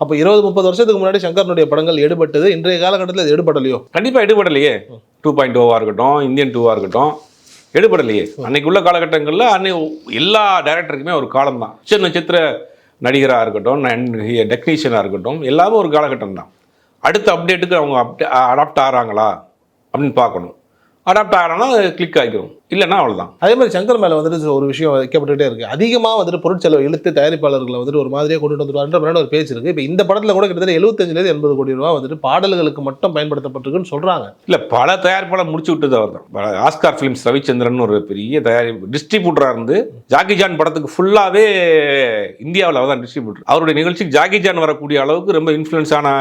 அப்போ 20-30 வருஷத்துக்கு முன்னாடி சங்கரனுடைய படங்கள் எடுபட்டது, இன்றைய காலகட்டத்தில் அது எடுபடலையோ? கண்டிப்பாக எடுபடலையே. 2.0 இருக்கட்டும், இந்தியன் 2 இருக்கட்டும், எடுபடலையே. அன்னைக்கு உள்ள காலகட்டங்களில் எல்லா டைரக்டருக்குமே ஒரு காலம் தான். நட்சத்திர நடிகராக இருக்கட்டும், டெக்னீஷியனாக இருக்கட்டும், எல்லாமே ஒரு காலகட்டம் தான். அடுத்த அப்டேட்டுக்கு அவங்க அடாப்ட் ஆகிறாங்களா அப்படின்னு பார்க்கணும். அடாப்ட் ஆகிறாங்கன்னா கிளிக் ஆகிக்கும், இல்லைன்னா அவ்வளோதான். அதே மாதிரி சங்கர் மேலே வந்துட்டு ஒரு விஷயம் வைக்கப்பட்டுகிட்டே இருக்குது. அதிகமாக வந்துட்டு பொருட்செலவு இழுத்து தயாரிப்பாளர்களை வந்துட்டு ஒரு மாதிரியே கொண்டுட்டு வந்துருவாருன்ற ஒரு பேச்சு இருக்குது. இப்போ இந்த படத்தில் கூட கிட்டத்தட்ட 75-80 கோடி ரூபா வந்துட்டு பாடல்களுக்கு மட்டும் பயன்படுத்தப்பட்டிருக்குன்னு சொல்கிறாங்க. இல்லை, பல தயாரிப்பாளர் முடிச்சு விட்டது அவர் தான். ஆஸ்கார் ஃபிலிம்ஸ் ரவிச்சந்திரன் ஒரு பெரிய டிஸ்ட்ரிபியூட்டராக இருந்து ஜாக்கி ஜான் படத்துக்கு ஃபுல்லாகவே இந்தியாவில் அவர் தான் டிஸ்ட்ரிபியூட்டர். அவருடைய நிகழ்ச்சிக்கு ஜாக்கி ஜான் வரக்கூடிய அளவுக்கு ரொம்ப இன்ஃப்ளூயன்ஸான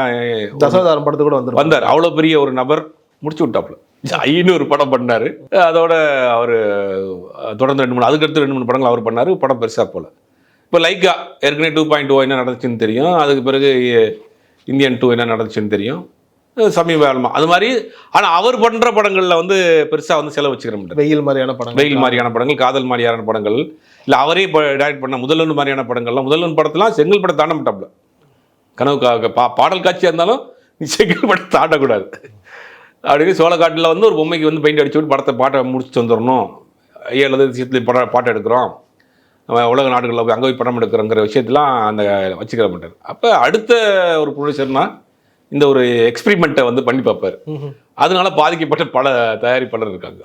தசாவதாரம் படத்து கூட வந்தார். அவ்வளோ பெரிய ஒரு நபர் முடிச்சு விட்டாப்புல. ஐன்னு ஒரு படம் பண்ணார். அதோட அவர் தொடர்ந்து 2-3 அதுக்கடுத்து 2-3 படங்கள் அவர் பண்ணார். படம் பெருசாக போல. இப்போ லைக்கா ஏற்கனவே 2.0 என்ன நடந்துச்சுன்னு தெரியும். அதுக்கு பிறகு இந்தியன் 2 என்ன நடந்துச்சுன்னு தெரியும் சமீப காலமாக. அது மாதிரி. ஆனால் அவர் பண்ணுற படங்களில் வந்து பெருசாக வந்து செலவு வச்சுக்கிற முடியாது. வெயில் மாதிரியான படங்கள், காதல் மாதிரியான படங்கள், இல்லை அவரே இப்போ டைரக்ட் பண்ண முதல்வன் மாதிரியான படங்கள்லாம், முதல்வன் படத்தெல்லாம் செங்கல் படம் தாண்ட மாட்டாப்புல. கனவு பாடல் காட்சியாக இருந்தாலும் நீ செங்கல் படம் தாண்டக்கூடாது அப்படின்னு சோழக்காட்டில் வந்து ஒரு பொம்மைக்கு வந்து பெயிண்ட் அடிச்சு விட்டு பாட்டை முடிச்சுட்டு வந்துடணும். 7 விஷயத்துல பாட்டு எடுக்கிறோம், உலக நாடுகளில் போய் அங்கே போய் படம் எடுக்கிறோங்கிற விஷயத்தெலாம் அந்த வச்சுக்கிற மாட்டார். அப்போ அடுத்த ஒரு ப்ரொடியூசர்னா இந்த ஒரு எக்ஸ்பெரிமெண்ட்டை வந்து பண்ணி பார்ப்பார். அதனால பாதிக்கப்பட்ட பல தயாரிப்பாளர் இருக்காங்க.